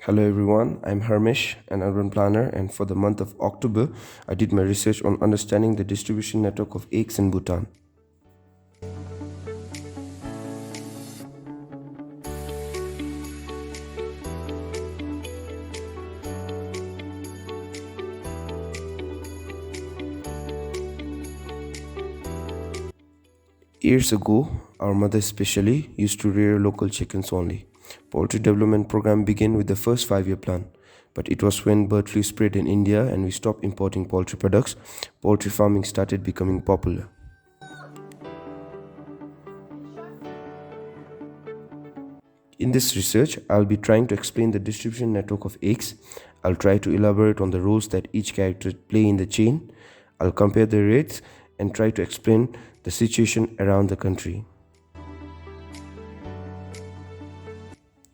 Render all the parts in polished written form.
Hello everyone, I'm Harmesh, an urban planner, and for the month of October, I did my research on understanding the distribution network of eggs in Bhutan. Years ago, our mother especially used to rear local chickens only. Poultry development program began with the first 5-year plan, but it was when bird flu spread in India and we stopped importing poultry products, poultry farming started becoming popular. In this research, I'll be trying to explain the distribution network of eggs. I'll try to elaborate on the roles that each character play in the chain. I'll compare the rates and try to explain the situation around the country.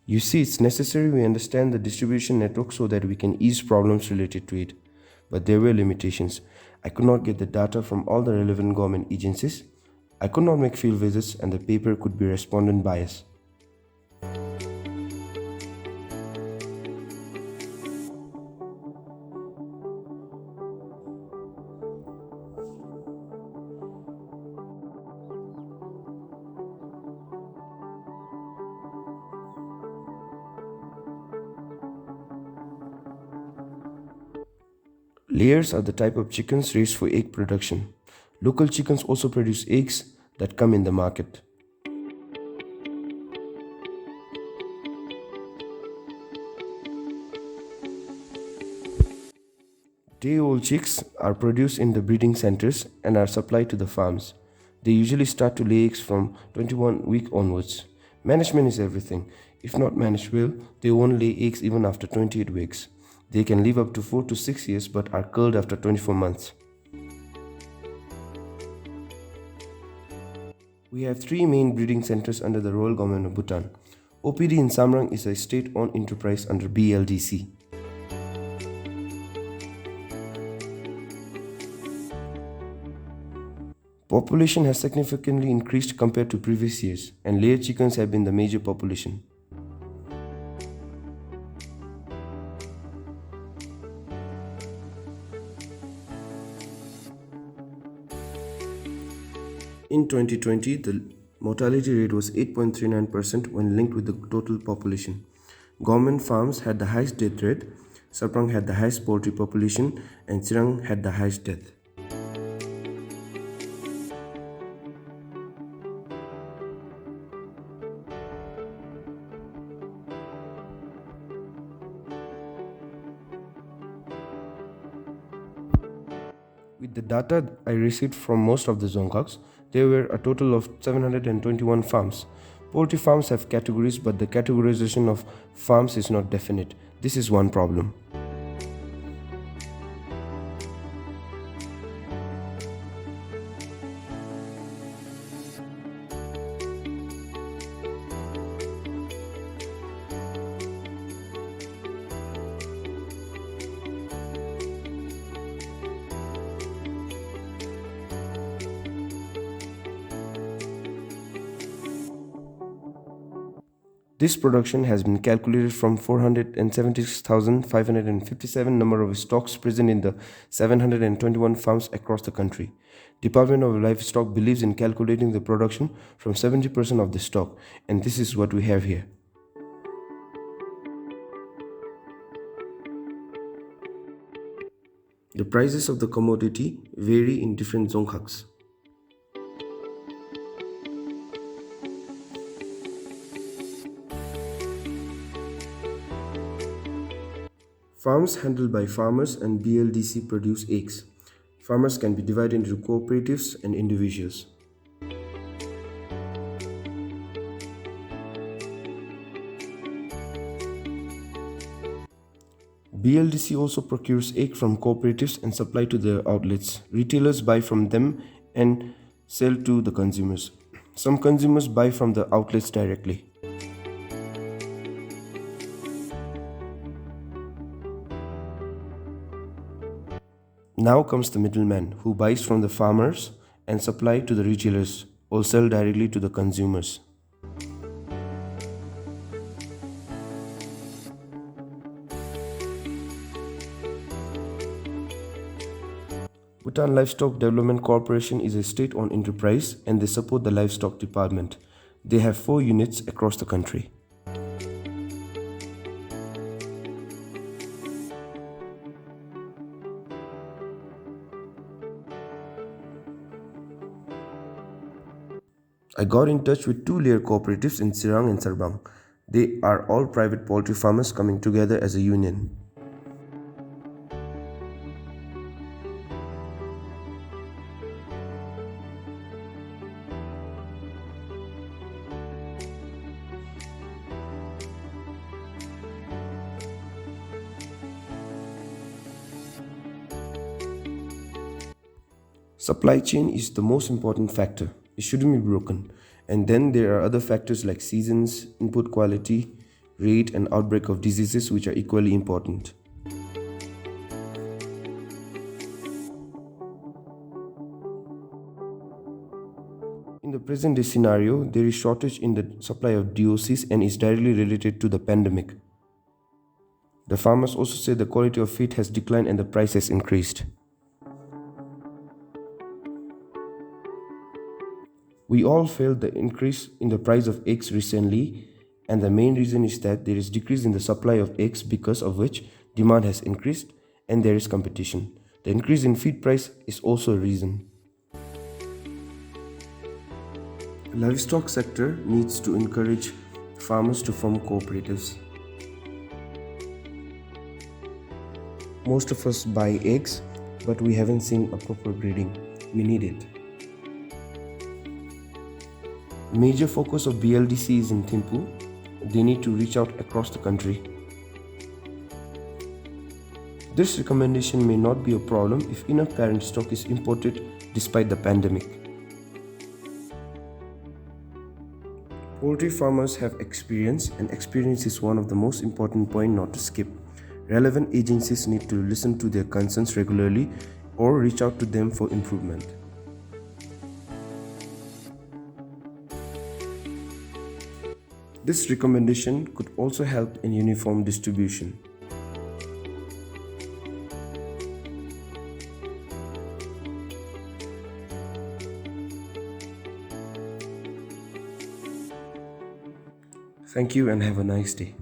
You see, it's necessary we understand the distribution network so that we can ease problems related to it. But there were limitations. I could not get the data from all the relevant government agencies. I could not make field visits and the paper could be respondent bias. Layers are the type of chickens raised for egg production. Local chickens also produce eggs that come in the market. Day-old chicks are produced in the breeding centers and are supplied to the farms. They usually start to lay eggs from 21 week onwards. Management is everything. If not managed well, they won't lay eggs even after 28 weeks. They can live up to 4 to 6 years but are culled after 24 months. We have 3 main breeding centers under the Royal Government of Bhutan. OPD in Samrang is a state-owned enterprise under BLDC. Population has significantly increased compared to previous years, and layer chickens have been the major population. In 2020, the mortality rate was 8.39% when linked with the total population. Government farms had the highest death rate, Sarpang had the highest poultry population, and Sirang had the highest death. With the data I received from most of the Zonghaks, there were a total of 721 farms. Poultry farms have categories, but the categorization of farms is not definite. This is one problem. This production has been calculated from 476,557 number of stocks present in the 721 farms across the country. Department of Livestock believes in calculating the production from 70% of the stock, and this is what we have here. The prices of the commodity vary in different zonghaks. Farms handled by farmers and BLDC produce eggs. Farmers can be divided into cooperatives and individuals. BLDC also procures egg from cooperatives and supply to their outlets. Retailers buy from them and sell to the consumers. Some consumers buy from the outlets directly. Now comes the middleman who buys from the farmers and supply to the retailers or sell directly to the consumers. Bhutan Livestock Development Corporation is a state-owned enterprise and they support the livestock department. They have 4 units across the country. I got in touch with two-layer cooperatives in Sirang and Sarbang. They are all private poultry farmers coming together as a union. Supply chain is the most important factor. It shouldn't be broken. And then there are other factors like seasons, input quality, rate, and outbreak of diseases which are equally important. In the present day scenario, there is shortage in the supply of DOCs and is directly related to the pandemic. The farmers also say the quality of feed has declined and the price has increased. We all felt the increase in the price of eggs recently, and the main reason is that there is decrease in the supply of eggs, because of which demand has increased and there is competition. The increase in feed price is also a reason. The livestock sector needs to encourage farmers to form cooperatives. Most of us buy eggs, but we haven't seen a proper breeding. We need it. Major focus of BLDC is in Thimphu. They need to reach out across the country. This recommendation may not be a problem if enough parent stock is imported despite the pandemic. Poultry farmers have experience, and experience is one of the most important points not to skip. Relevant agencies need to listen to their concerns regularly or reach out to them for improvement. This recommendation could also help in uniform distribution. Thank you and have a nice day.